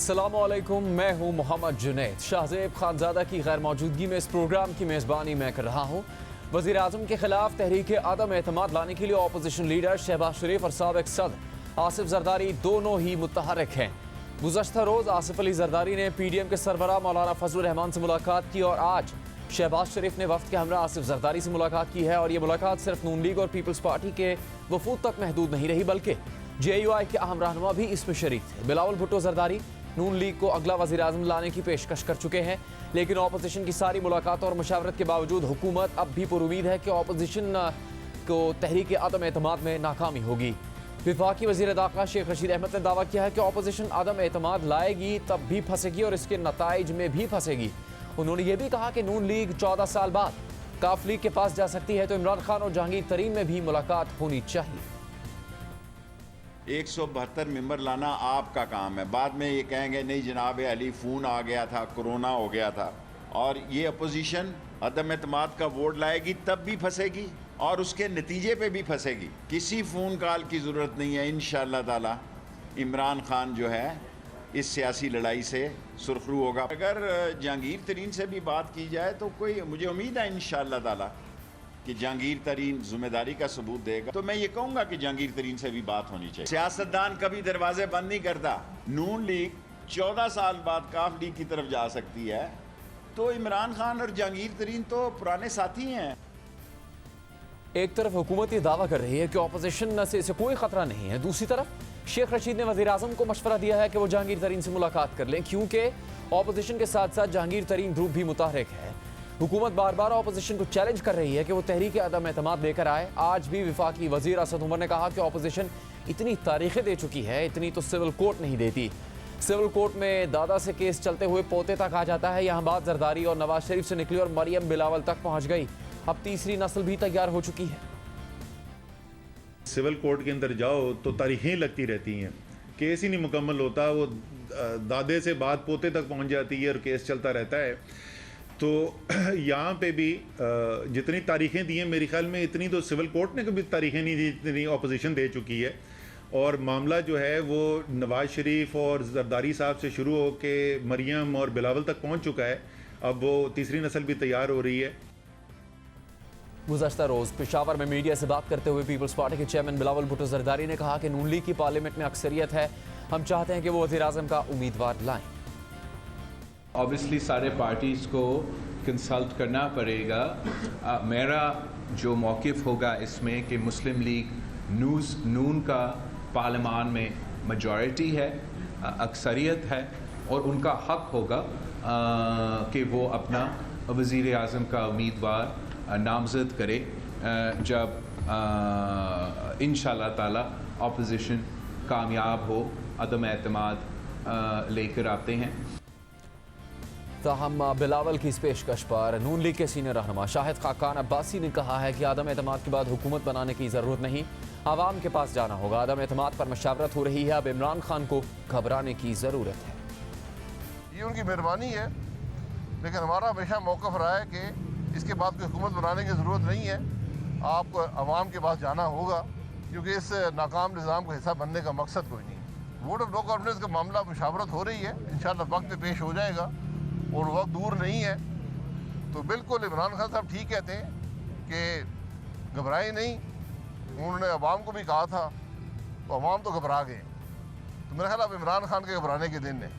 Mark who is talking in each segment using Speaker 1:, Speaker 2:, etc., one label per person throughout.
Speaker 1: अस्सलामुअलैकुम, मैं हूं मोहम्मद जुनैद। शाहज़ेब खानज़ादा की गैर मौजूदगी में इस प्रोग्राम की मेज़बानी मैं कर रहा हूं। वज़ीर आज़म के खिलाफ तहरीक आदम एतमाद लाने के लिए अपोजिशन लीडर शहबाज शरीफ और साबिक़ सदर आसिफ जरदारी दोनों ही मुतहर्रिक हैं। गुज़श्ता रोज़ आसिफ अली जरदारी ने PDM के सरबराह मौलाना फजलुर रहमान से मुलाकात की और आज शहबाज शरीफ ने वफ्द के हमरा आसिफ जरदारी से मुलाकात की है। और ये मुलाकात सिर्फ नून लीग और पीपल्स पार्टी के वफूद तक महदूद नहीं रही, बल्कि JUI के अहम रहनुमा भी इसमें शरीक थे। बिलावल भुट्टो जरदारी नून लीग को अगला वज़ीर आज़म लाने की पेशकश कर चुके हैं, लेकिन अपोजिशन की सारी मुलाकातों और मुशावरत के बावजूद हुकूमत अब भी पुरुमीद है कि अपोजिशन को तहरीक आदम एतमाद में नाकामी होगी। वफाकी वज़ीर दाखिला शेख रशीद अहमद ने दावा किया है कि अपोजिशन आदम एतमाद लाएगी तब भी फंसेगी और इसके नताइज में भी फंसेगी। उन्होंने ये भी कहा कि नून लीग 14 साल बाद काफ लीग के पास जा सकती है, तो इमरान खान और जहांगीर तरीन में भी मुलाकात होनी चाहिए।
Speaker 2: 172 मेंबर लाना आपका काम है। बाद में ये कहेंगे नहीं जनाब अली फ़ोन आ गया था, कोरोना हो गया था। और ये अपोजिशन अदम एतमाद का वोट लाएगी तब भी फंसेगी और उसके नतीजे पे भी फंसेगी। किसी फ़ोन कॉल की ज़रूरत नहीं है। इंशाअल्लाह ताला इमरान खान जो है इस सियासी लड़ाई से सुरखरू होगा। अगर जहांगीर तरीन से भी बात की जाए तो कोई मुझे उम्मीद है इंशाअल्लाह ताला कि जहांगीर तरीन जिम्मेदारी का सबूत देगा। तो मैं ये कहूँगा कि जहांगीर तरीन से भी बात होनी चाहिए। सियासतदान कभी दरवाजे बंद नहीं करता। नून लीग 14 साल बाद काफ लीग की तरफ जा सकती है, तो इमरान खान और जहांगीर तरीन तो पुराने साथी हैं।
Speaker 1: एक तरफ हुकूमत ये दावा कर रही है कि अपोजिशन से इसे कोई खतरा नहीं है, दूसरी तरफ शेख रशीद ने वज़ीर आज़म को मशवरा दिया है कि वो जहांगीर तरीन से मुलाकात कर लें, क्योंकि अपोजिशन के साथ साथ जहांगीर तरीन ग्रुप भी मुतहर्रिक है। हुकूमत बार बार अपोजिशन को चैलेंज कर रही है कि वो तहरीक आदम एतमाद लेकर आए। आज भी वफाकी वज़ीर असद उमर ने कहा कि अपोजिशन इतनी तारीखें दे चुकी है, इतनी तो सिविल कोर्ट नहीं देती। सिविल कोर्ट में दादा से केस चलते हुए पोते तक आ जाता है। यहाँ बात जरदारी और नवाज शरीफ से निकली और मरियम बिलावल तक पहुँच गई। अब तीसरी नस्ल भी तैयार हो चुकी है।
Speaker 3: सिविल कोर्ट के अंदर जाओ तो तारीखें लगती रहती हैं, केस ही नहीं मुकम्मल होता। वो दादे से बात पोते तक पहुँच जाती है और केस चलता रहता है। तो यहाँ पे भी जितनी तारीखें दी हैं, मेरे ख्याल में इतनी तो सिविल कोर्ट ने कभी तारीखें नहीं दी जितनी अपोजिशन दे चुकी है। और मामला जो है वो नवाज शरीफ और जरदारी साहब से शुरू होके मरियम और बिलावल तक पहुँच चुका है। अब वो तीसरी नस्ल भी तैयार हो रही है।
Speaker 1: गुज़श्ता रोज़ पेशावर में मीडिया से बात करते हुए पीपल्स पार्टी के चेयरमैन बिलावल भुट्टो जरदारी ने कहा कि नून लीग की पार्लियामेंट में अक्सरियत है, हम चाहते हैं कि वो वज़ीर आज़म का उम्मीदवार लाएं।
Speaker 4: ऑब्वियसली सारे पार्टीज़ को कंसल्ट करना पड़ेगा। मेरा जो मौक़िफ़ होगा इसमें कि मुस्लिम लीग नून का पार्लियामान में मेजॉरिटी है, अक्सरियत है और उनका हक़ होगा कि वो अपना वज़ीर आज़म का उम्मीदवार नामज़द करे जब इंशाअल्लाह ताला अपोजिशन कामयाब हो, अदम एतमाद लेकर आते हैं।
Speaker 1: ताहम बिलावल की इस पेशकश पर नून लीग के सीनियर रहनुमा शाहिद खाकान अब्बासी ने कहा है कि आदम एतमाद के बाद हुकूमत बनाने की ज़रूरत नहीं, आवाम के पास जाना होगा। आदम एतमाद पर मशावरत हो रही है, अब इमरान खान को घबराने की ज़रूरत है।
Speaker 5: ये उनकी मेहरबानी है, लेकिन हमारा हमेशा मौक़िफ़ रहा है कि इसके बाद कोई हुकूमत बनाने की ज़रूरत नहीं है। आपको आवाम के पास जाना होगा, क्योंकि इस नाकाम निज़ाम का हिस्सा बनने का मकसद कोई नहीं। वोट ऑफ नो कॉन्फिडेंस का मामला मुशावरत हो रही है, इंशाअल्लाह वक्त पे पेश हो जाएगा और वक्त दूर नहीं है। तो बिल्कुल इमरान खान साहब ठीक कहते हैं कि घबराए नहीं। उन्होंने अवाम को भी कहा था, तो अवाम तो घबरा गए। तो मेरा ख्याल अब इमरान खान के घबराने के दिन है।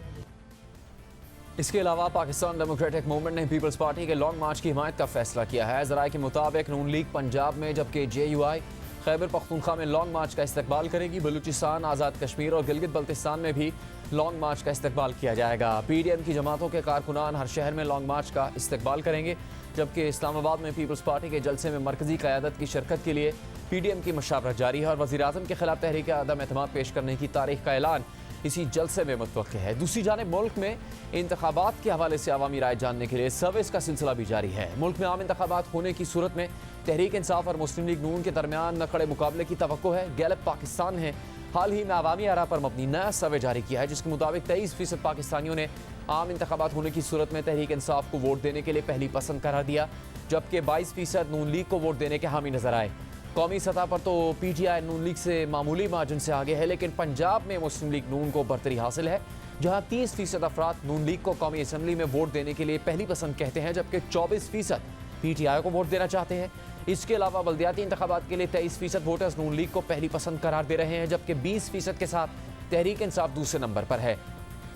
Speaker 1: इसके अलावा पाकिस्तान डेमोक्रेटिक मूवमेंट ने पीपल्स पार्टी के लॉन्ग मार्च की हिमायत का फैसला किया है। ज़राए के मुताबिक नून लीग पंजाब में, जबकि JUI खैबर पख्तूनख्वा में लॉन्ग मार्च का इस्तकबाल करेगी। बलूचिस्तान, आज़ाद कश्मीर और गिलगित बल्तिस्तान में भी लॉन्ग मार्च का इस्तकबाल किया जाएगा। PDM की जमातों के कारकुनान हर शहर में लॉन्ग मार्च का इस्तकबाल करेंगे, जबकि इस्लामाबाद में पीपल्स पार्टी के जलसे में मरकज़ी क़यादत की शिरकत के लिए PDM की मशावरत जारी है और वज़ीर आज़म के खिलाफ तहरीक आदम एतमाद पेश करने की तारीख का ऐलान इसी जलसे में मुतवक्किल है। दूसरी जानिब मुल्क में इंतखाबात के हवाले से अवामी राय जानने के लिए सर्विस का सिलसिला भी जारी है। मुल्क में आम इंतखाबात होने की सूरत में तहरीक इंसाफ और मुस्लिम लीग नून के दरमियान कड़े मुकाबले की तवक्को है। गैलप पाकिस्तान ने हाल ही में अवामी आरा पर मबनी नया सर्वे जारी किया है, जिसके मुताबिक 23% पाकिस्तानियों ने आम इंतखाबात होने की सूरत में तहरीक इंसाफ को वोट देने के लिए पहली पसंद करार दिया, जबकि 22% नून लीग को वोट देने के हामी नजर आए। कौमी सतह पर तो PTI नून लीग से मामूली मार्जिन से आगे है, लेकिन पंजाब में मुस्लिम लीग नून को बरतरी हासिल है। जहां 30% अफराद नून लीग को कौमी असम्बली में वोट देने के लिए पहली पसंद कहते हैं, जबकि 24% PTI को वोट देना चाहते हैं। इसके अलावा बल्दियाती इंतखाबात के लिए 23% वोटर्स नून लीग को पहली पसंद करार दे रहे हैं, जबकि 20% के साथ तहरीक इंसाफ दूसरे नंबर पर है।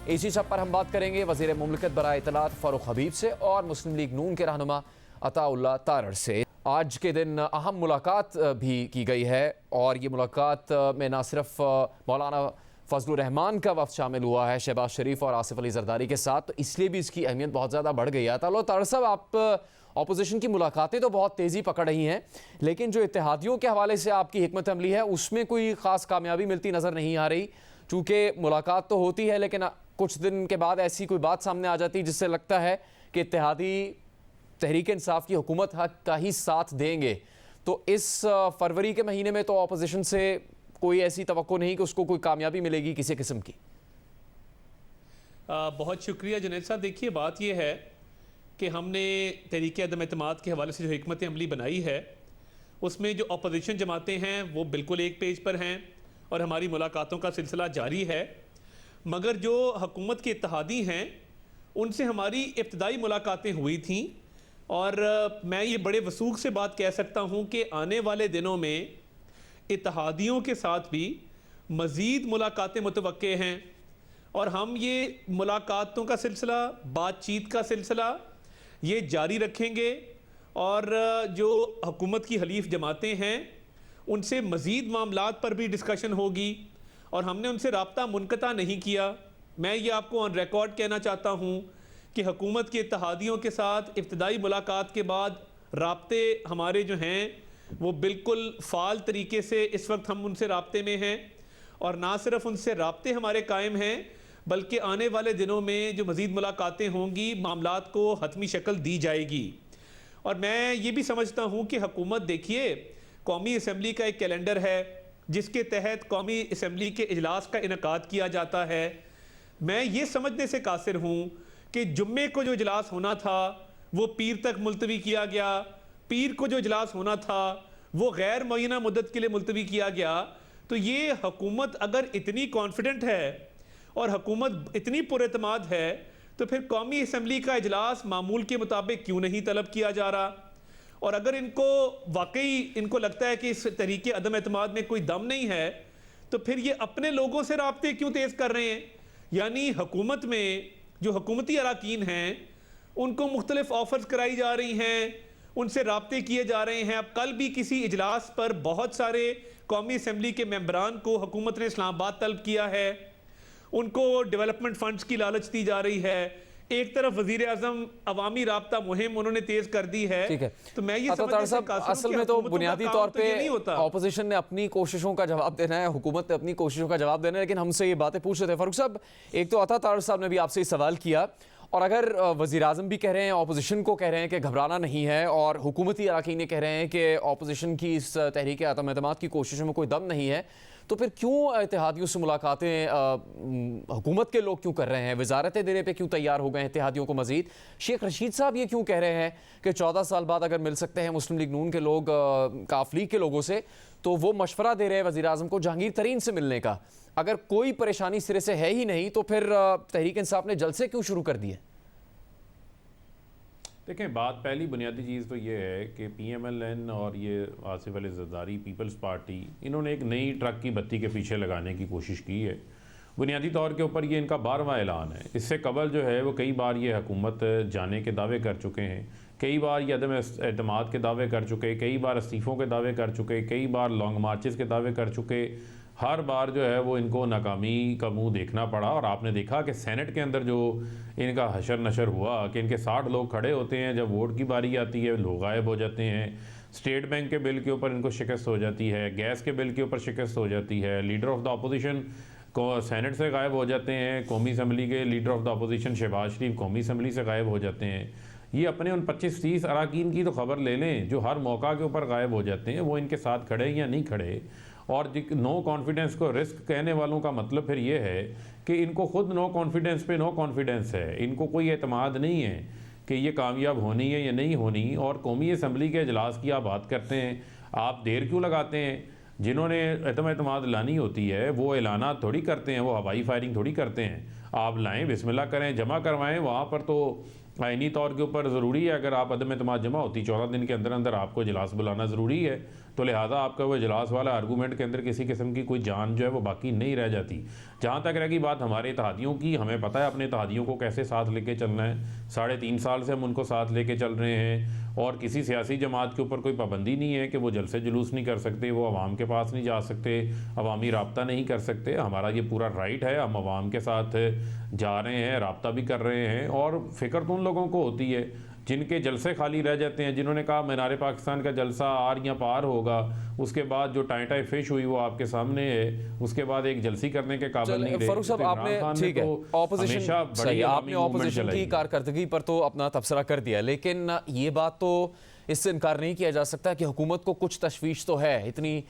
Speaker 1: इसी सब पर हम बात करेंगे वज़ीर मुमलिकत बराए इत्तलात फ़ारूक हबीब से और मुस्लिम लीग नून के रहनुमा अताउल्लाह तारड़ से। आज के दिन अहम मुलाकात भी की गई है और ये मुलाकात में न सिर्फ मौलाना फजलुर रहमान का वफ़द शामिल हुआ है शहबाज शरीफ और आसिफ अली जरदारी के साथ, तो इसलिए भी इसकी अहमियत बहुत ज़्यादा बढ़ गई है। अताउल्लाह तारड़ साहब, आप अपोजिशन की मुलाकातें तो बहुत तेज़ी पकड़ रही हैं, लेकिन जो इत्तेहादियों के हवाले से आपकी हिकमत अमली है उसमें कोई ख़ास कामयाबी मिलती नज़र नहीं आ रही। चूँकि मुलाकात तो होती है लेकिन कुछ दिन के बाद ऐसी कोई बात सामने आ जाती है जिससे लगता है कि इत्तेहादी तहरीक इंसाफ की हुकूमत हक का ही साथ देंगे। तो इस फरवरी के महीने में तो अपोजिशन से कोई ऐसी तवक्को नहीं कि उसको कोई कामयाबी मिलेगी किसी किस्म की।
Speaker 6: बहुत शुक्रिया जुनैद साहब। देखिए, बात यह है कि हमने तहरीक अदम एतमाद के हवाले से जो हिकमत अमली बनाई है उसमें जो अपोजिशन जमातें हैं वो बिल्कुल एक पेज पर हैं और हमारी मुलाकातों का सिलसिला जारी है, मगर जो हुकूमत के इत्तेहादी हैं उनसे हमारी इब्तदाई मुलाकातें हुई थीं और मैं ये बड़े वसूख से बात कह सकता हूँ कि आने वाले दिनों में इत्तेहादियों के साथ भी मज़ीद मुलाकातें मुतवक्के हैं और हम ये मुलाकातों का सिलसिला, बातचीत का सिलसिला ये जारी रखेंगे और जो हुकूमत की हलीफ जमातें हैं उनसे मज़ीद मामलात पर भी डिस्कशन होगी और हमने उनसे राब्ता मुनक़ता नहीं किया। मैं ये आपको ऑन रिकॉर्ड कहना चाहता हूँ कि हुकूमत के इत्तेहादियों के साथ इब्तदाई मुलाकात के बाद राब्ते हमारे जो हैं वो बिल्कुल फ़ाल तरीके से इस वक्त हम उनसे राब्ते में हैं और ना सिर्फ उनसे राब्ते हमारे कायम हैं बल्कि आने वाले दिनों में जो मज़ीद मुलाकातें होंगी मामलात को हतमी शक्ल दी जाएगी। और मैं ये भी समझता हूँ कि हुकूमत, देखिए, कौमी असम्बली का एक कैलेंडर है जिसके तहत कौमी असम्बली के इजलास का इनकाद किया जाता है। मैं ये समझने से कासिर हूँ कि जुम्मे को जो इजलास होना था वो पीर तक मुलतवी किया गया, पीर को जो इजलास होना था वो गैर मुअय्यना मुद्दत के लिए मुलतवी किया गया। तो ये हुकूमत अगर इतनी कॉन्फिडेंट है और हुकूमत इतनी पुरएतमाद है तो फिर कौमी असम्बली का इजलास मामूल के मुताबिक क्यों नहीं तलब किया जा रहा? और अगर इनको वाकई इनको लगता है कि इस तरीके अदम एतमाद में कोई दम नहीं है तो फिर ये अपने लोगों से राब्ते क्यों तेज़ कर रहे हैं? यानी हुकूमत में जो हुकूमती अराकीन हैं उनको मुख्तलिफ ऑफर्स कराई जा रही हैं, उनसे राब्ते किए जा रहे हैं। अब कल भी किसी इजलास पर बहुत सारे कौमी असम्बली के मेंबरान को हुकूमत ने इस्लामाबाद तलब किया है, उनको डेवलपमेंट फंड्स की लालच दी जा रही है। एक तरफ वजीर आजम अवामी राब्ता मुहिम उन्होंने तेज कर दी है।
Speaker 1: ठीक है,
Speaker 6: तो मैं ये समझने से कासिर हूं
Speaker 1: असल
Speaker 6: कि
Speaker 1: में तो
Speaker 6: हुकूमतों का
Speaker 1: बुनियादी
Speaker 6: काम
Speaker 1: तौर
Speaker 6: तो ये नहीं
Speaker 1: पे
Speaker 6: होता।
Speaker 1: ऑपोजिशन ने अपनी कोशिशों का जवाब देना है, हुकूमत ने अपनी कोशिशों का जवाब देना है, लेकिन हमसे ये बातें पूछ रहे थे। फारूक साहब, एक तो अता तारड़ साहब ने भी आपसे सवाल किया और अगर वज़ीर आज़म भी कह रहे हैं, ऑपोजिशन को कह रहे हैं कि घबराना नहीं है और हुकूमती अराकीन ने कह रहे हैं कि ऑपोजिशन की इस तहरीक अदम एतमाद की कोशिशों में कोई दम नहीं है, तो फिर क्यों इत्तेहादियों से मुलाकातें हुकूमत के लोग क्यों कर रहे हैं? वजारतें देने पे क्यों तैयार हो गए हैं इत्तेहादियों को? मजीद शेख रशीद साहब ये क्यों कह रहे हैं कि 14 साल बाद अगर मिल सकते हैं मुस्लिम लीग नून के लोग काफ लीग के लोगों से, तो वो मशवरा दे रहे हैं वज़ीर आज़म को जहांगीर तरीन से मिलने का। अगर कोई परेशानी सिरे से है ही नहीं तो फिर तहरीक इंसाफ ने जलसे क्यों शुरू कर दिए?
Speaker 7: देखें, बात पहली बुनियादी चीज़ तो ये है कि PMLN और ये आसिफ अली ज़रदारी पीपल्स पार्टी, इन्होंने एक नई ट्रक की बत्ती के पीछे लगाने की कोशिश की है। बुनियादी तौर के ऊपर ये इनका 12वां ऐलान है। इससे कबल जो है वो कई बार ये हुकूमत जाने के दावे कर चुके हैं, कई बार ये अदम एतमाद के दावे कर चुके, कई बार इस्तीफ़ों के दावे कर चुके, कई बार लॉन्ग मार्चेस के दावे कर चुके। हर बार जो है वो इनको नाकामी का मुंह देखना पड़ा और आपने देखा कि सेनेट के अंदर जो इनका हशर नशर हुआ कि इनके 60 लोग खड़े होते हैं, जब वोट की बारी आती है लोग गायब हो जाते हैं। स्टेट बैंक के बिल के ऊपर इनको शिकस्त हो जाती है, गैस के बिल के ऊपर शिकस्त हो जाती है, लीडर ऑफ द अपोजिशन को सेनेट से गायब हो जाते हैं, कौमी असम्बली के leader of the opposition Shahbaz Sharif कौमी असम्बली से गायब हो जाते हैं। ये अपने उन 25-30 अराकीन की तो खबर ले लें जो हर मौका के ऊपर गायब हो जाते हैं, वो इनके साथ खड़े या नहीं खड़े। और नो कॉन्फिडेंस को रिस्क कहने वालों का मतलब फिर ये है कि इनको खुद नो कॉन्फिडेंस पे नो कॉन्फिडेंस है, इनको कोई एतमाद नहीं है कि ये कामयाब होनी है या नहीं होनी। और कौमी असम्बली के इजलास की आप बात करते हैं, आप देर क्यों लगाते हैं? जिन्होंने एतमाद लानी होती है वो ऐलानात थोड़ी करते हैं, वो हवाई फायरिंग थोड़ी करते हैं। आप लाएं, बिस्मिल्लाह करें, जमा करवाएं। वहाँ पर तो आइनी तौर के ऊपर ज़रूरी है, अगर आप अदम एतमाद जमा होती 14 दिन के अंदर अंदर आपको इजलास बुलाना ज़रूरी है, तो लिहाजा आपका वो इजलास वाला आर्गूमेंट के अंदर किसी किस्म की कोई जान जो है वो बाकी नहीं रह जाती। जहाँ तक रह गई बात हमारे इत्तेहादियों की, हमें पता है अपने इत्तेहादियों को कैसे साथ लेके चलना है। 3.5 साल से हम उनको साथ लेके चल रहे हैं और किसी सियासी जमात के ऊपर कोई पाबंदी नहीं है कि वो जलसे जुलूस नहीं कर सकते, वो अवाम के पास नहीं जा सकते, अवामी राब्ता नहीं कर सकते। हमारा ये पूरा राइट है, हम अवाम के साथ जा रहे हैं, राब्ता भी कर रहे हैं। और फ़िक्र तो उन लोगों को होती है जिनके जलसे खाली रह जाते हैं, जिन्होंने कहा मीनार पाकिस्तान का जलसा आर या पार होगा, उसके बाद जो टाइटाई फिश हुई वो आपके सामने है, उसके बाद एक जलसी करने के काबिल नहीं रहे।
Speaker 1: फारूक साहब, आपने ठीक है ऑपोजिशन सही, आपने ऑपोजिशन की कारकर्दगी पर तो अपना तबसरा कर दिया, लेकिन ये बात तो इससे इनकार नहीं किया जा सकता कि हुकूमत को कुछ तशवीश तो है। इतनी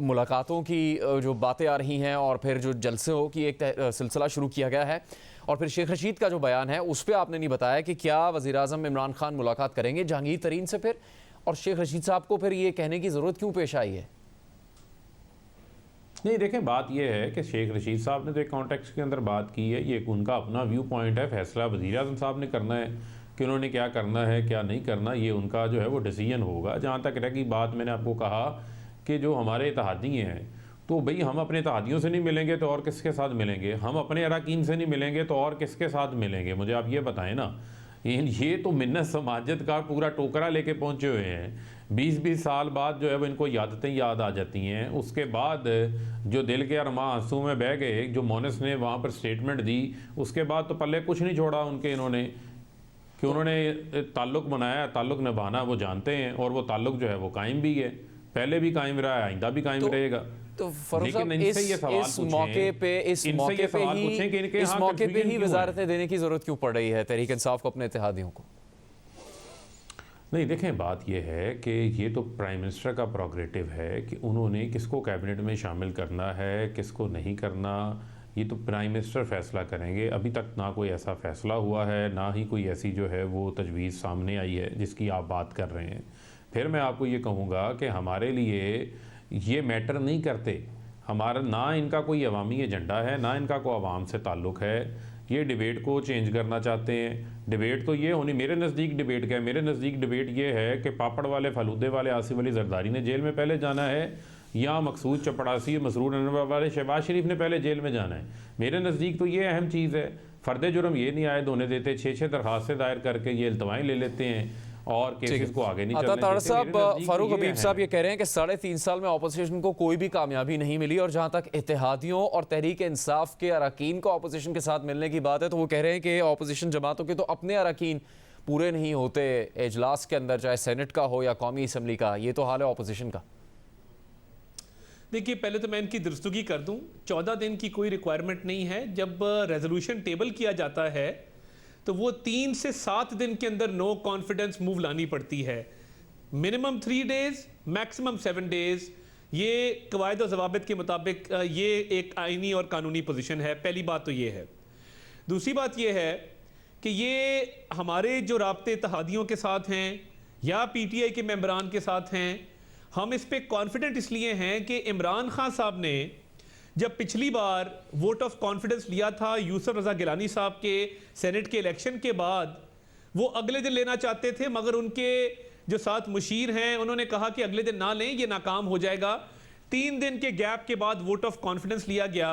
Speaker 1: मुलाकातों की जो बातें आ रही हैं और फिर जो जलसों की एक सिलसिला शुरू किया गया है, और फिर शेख रशीद का जो बयान है उस पर आपने नहीं बताया कि क्या वज़ीर आज़म इमरान खान मुलाकात करेंगे जहांगीर तरीन से फिर, और शेख रशीद साहब को फिर ये कहने की ज़रूरत क्यों पेश आई है?
Speaker 7: नहीं देखें, बात यह है कि शेख रशीद साहब ने तो एक कॉन्टेक्स्ट के अंदर बात की है, ये उनका अपना व्यू पॉइंट है, फैसला वज़ीर आज़म साहब ने करना है कि उन्होंने क्या करना है क्या नहीं करना, ये उनका जो है वो डिसीजन होगा। जहाँ तक रह गई बात, मैंने आपको कहा कि जो हमारे इत्तेहादी हैं तो भाई हम अपने इत्तेहादियों से नहीं मिलेंगे तो और किसके साथ मिलेंगे, हम अपने अरकान से नहीं मिलेंगे तो और किसके साथ मिलेंगे, मुझे आप ये बताएं ना। ये तो मिन्नत समाजत का पूरा टोकरा लेके पहुंचे हुए हैं। 20-20 साल बाद जो है वो इनको यादतें याद आ जाती हैं। उसके बाद जो दिल के अरमा आंसू में बह गए, जो मोनस ने वहाँ पर स्टेटमेंट दी, उसके बाद तो पल्ले कुछ नहीं छोड़ा उनके, इन्होंने कि उन्होंने ताल्लुक़ बनाया, ताल्लुक़ निभाना वो जानते हैं और वो ताल्लुक़ जो है वो कायम भी है, पहले भी कायम रहा है, आइंदा भी कायम रहेगा।
Speaker 1: तो फारूक साहब, इस मौके पे ही वजारतें देने की जरूरत क्यों पड़ रही है तहरीक इंसाफ को अपने इत्तेहादियों को?
Speaker 7: नहीं देखें, बात यह है कि ये तो प्राइम मिनिस्टर का प्रोग्रेटिव है कि उन्होंने किसको कैबिनेट में शामिल करना है, किसको नहीं करना, ये तो प्राइम मिनिस्टर फैसला करेंगे। अभी तक ना कोई ऐसा फैसला हुआ है, ना ही कोई ऐसी जो है वो तजवीज़ सामने आई है जिसकी आप बात कर रहे हैं। फिर मैं आपको ये कहूँगा कि हमारे लिए ये मैटर नहीं करते, हमारा ना इनका कोई अवामी एजेंडा है, ना इनका कोई अवाम से ताल्लुक़ है। ये डिबेट को चेंज करना चाहते हैं। डिबेट तो ये होनी, मेरे नज़दीक डिबेट क्या है, मेरे नज़दीक डिबेट ये है कि पापड़ वाले, फलूदे वाले आसिफ अली जरदारी ने जेल में पहले जाना है या मकसूद चपड़ासी, मसरूर अनवर वाले शहबाज शरीफ ने पहले जेल में जाना है। मेरे नज़दीक तो ये अहम चीज़ है। फ़र्द जुर्म ये नहीं आयद होने देते, 6 दरखास्तें दायर करके ये इल्तवाएँ ले लेते हैं और केसेस को आगे नहीं चलने देते।
Speaker 1: साहब, फारूक हबीब साहब ये कह रहे हैं कि 3.5 साल में अपोजिशन को कोई भी कामयाबी नहीं मिली, और जहां तक इत्तेहादियों और तहरीक इंसाफ के अरकान को अपोजिशन के साथ मिलने की बात है तो वो कह रहे हैं कि अपोजिशन जमातों के तो अपने अरकान पूरे नहीं होते इजलास के अंदर, चाहे सेनेट का हो या कौमी असम्बली का। ये तो हाल है अपोजिशन का।
Speaker 6: देखिए, पहले तो मैं इनकी दुरुस्तगी कर दूं, 14 दिन की कोई रिक्वायरमेंट नहीं है। जब रेजोल्यूशन टेबल किया जाता है तो वो 3 से 7 दिन के अंदर नो कॉन्फिडेंस मूव लानी पड़ती है। Minimum 3 days, maximum 7 days. ये कवायद और ज़वाबित के मुताबिक ये एक आइनी और कानूनी पोजीशन है। पहली बात तो ये है। दूसरी बात ये है कि ये हमारे जो राब्ते इत्तेहादियों के साथ हैं या PTI के मेंबरान के साथ हैं, हम इस पे कॉन्फिडेंट इसलिए हैं कि इमरान खान साहब ने जब पिछली बार वोट ऑफ कॉन्फिडेंस लिया था यूसुफ रज़ा गिलानी साहब के सेनेट के इलेक्शन के बाद, वो अगले दिन लेना चाहते थे, मगर उनके जो साथ मुशीर हैं उन्होंने कहा कि अगले दिन ना लें, ये नाकाम हो जाएगा। 3 दिन के गैप के बाद वोट ऑफ कॉन्फिडेंस लिया गया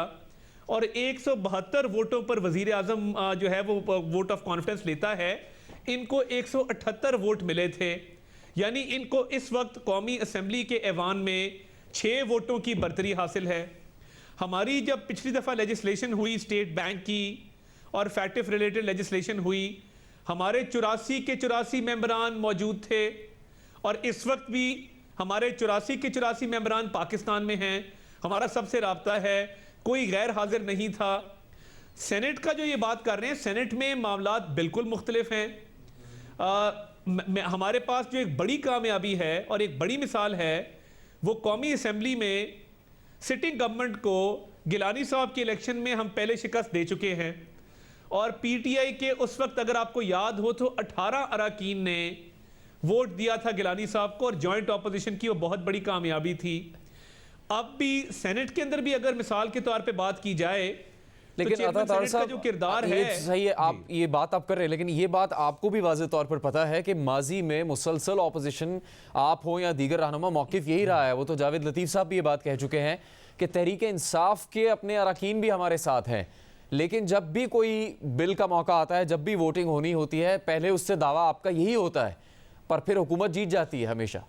Speaker 6: और 172 वोटों पर वजीर आजम जो है वो वोट ऑफ कॉन्फिडेंस लेता है। इनको 178 वोट मिले थे, यानी इनको इस वक्त कौमी असम्बली के ऐवान में 6 वोटों की बरतरी हासिल है। हमारी जब पिछली दफ़ा लेजिस्लेशन हुई स्टेट बैंक की और फैटिफ रिलेटेड लेजिस्लेशन हुई, हमारे 84 के 84 मेंबरान मौजूद थे और इस वक्त भी हमारे 84 के 84 मेंबरान पाकिस्तान में हैं। हमारा सबसे राब्ता है, कोई गैर हाजिर नहीं था। सेनेट का जो ये बात कर रहे हैं, सेनेट में मामलात बिल्कुल मुख्तलिफ हैं। हमारे पास जो एक बड़ी कामयाबी है और एक बड़ी मिसाल है, वो कौमी असम्बली में सिटिंग गवर्नमेंट को गिलानी साहब के इलेक्शन में हम पहले शिकस्त दे चुके हैं और PTI के उस वक्त अगर आपको याद हो तो 18 अरकान ने वोट दिया था गिलानी साहब को और जॉइंट ऑपोजिशन की वो बहुत बड़ी कामयाबी थी। अब भी सेनेट के अंदर भी अगर मिसाल के तौर पे बात की जाए
Speaker 1: लेकिन
Speaker 6: चेयरमैन
Speaker 1: अता तार
Speaker 6: सेनेट का
Speaker 1: साहब
Speaker 6: जो किरदार
Speaker 1: ये
Speaker 6: है,
Speaker 1: सही है, आप ये बात आप कर रहे हैं, लेकिन ये बात आपको भी वाज़ेह तौर पर पता है कि माजी में मुसलसल ऑपोजिशन आप हो या दीगर रहनुमा मौक़िफ़ यही रहा है। वो तो जावेद लतीफ़ साहब भी ये बात कह चुके हैं कि तहरीक इंसाफ के अपने अरकान भी हमारे साथ हैं, लेकिन जब भी कोई बिल का मौका आता है, जब भी वोटिंग होनी होती है, पहले उससे दावा आपका यही होता है, पर फिर हुकूमत जीत जाती है हमेशा।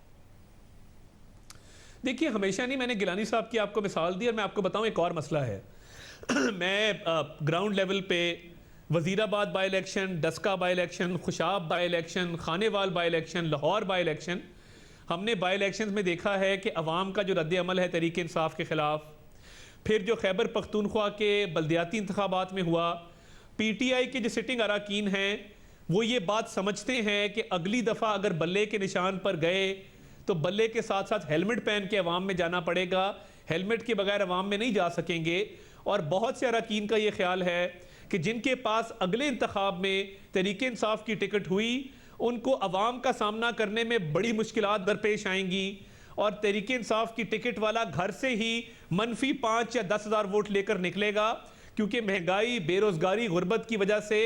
Speaker 6: देखिए हमेशा नहीं, मैंने गिलानी साहब की आपको मिसाल दी और मैं आपको बताऊं एक और मसला है। मैं ग्राउंड लेवल पे Wazirabad by election, Daska by election, Khushab by election, Khanewal by election, Lahore by election, हमने बाई इलेक्शन में देखा है कि अवाम का जो रद्द अमल है तहरीक इंसाफ के ख़िलाफ़, फिर जो खैबर पख्तूनख्वा के बल्दियाती इंतखाबात में हुआ, PTI के जो सिटिंग अरकान हैं वो ये बात समझते हैं कि अगली दफ़ा अगर बल्ले के निशान पर गए तो बल्ले के साथ साथ हेलमेट पहन के अवाम में जाना पड़ेगा, हेलमेट के बगैर अवाम में नहीं जा सकेंगे। और बहुत से अरकान का ये ख्याल है कि जिनके पास अगले इंतखाब में तहरीक इंसाफ की टिकट हुई, उनको अवाम का सामना करने में बड़ी मुश्किलात दरपेश आएंगी और तहरीक इंसाफ की टिकट वाला घर से ही -5 या 10,000 वोट लेकर निकलेगा, क्योंकि महंगाई, बेरोजगारी, गुर्बत की वजह से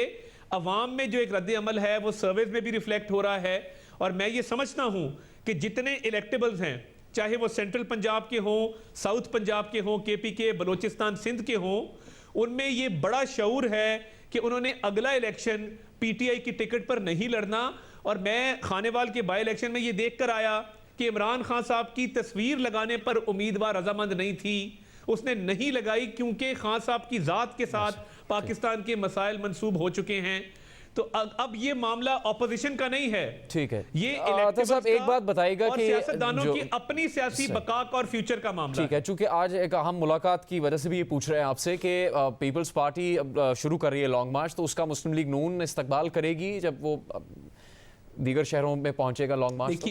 Speaker 6: अवाम में जो एक रद्द अमल है वो सर्वेज में भी रिफ्लेक्ट हो रहा है। और मैं ये समझता हूँ कि जितने इलेक्टेबल्स हैं, चाहे वो सेंट्रल पंजाब के हों, साउथ पंजाब के हों, KP के, बलोचिस्तान, सिंध के हों, उनमें ये बड़ा शऊर है कि उन्होंने अगला इलेक्शन PTI की टिकट पर नहीं लड़ना। और मैं खानेवाल के बाई इलेक्शन में ये देख कर आया कि इमरान खान साहब की तस्वीर लगाने पर उम्मीदवार रजामंद नहीं थी, उसने नहीं लगाई क्योंकि खान साहब की ज़ात के साथ पाकिस्तान के मसाइल मंसूब हो चुके हैं। तो अब ये मामला ऑपोजिशन का नहीं है,
Speaker 1: ठीक है।
Speaker 6: ये
Speaker 1: तो साहब एक बात बताइएगा कि
Speaker 6: सियासतदानों की अपनी सियासी बकाक और फ्यूचर का मामला
Speaker 1: ठीक है, चूंकि आज एक अहम मुलाकात की वजह से भी ये पूछ रहे हैं आपसे कि पीपल्स पार्टी शुरू कर रही है लॉन्ग मार्च, तो उसका मुस्लिम लीग नून इस्तकबाल करेगी जब वो दीगर शहरों में पहुंचेगा लॉन्ग मार्च?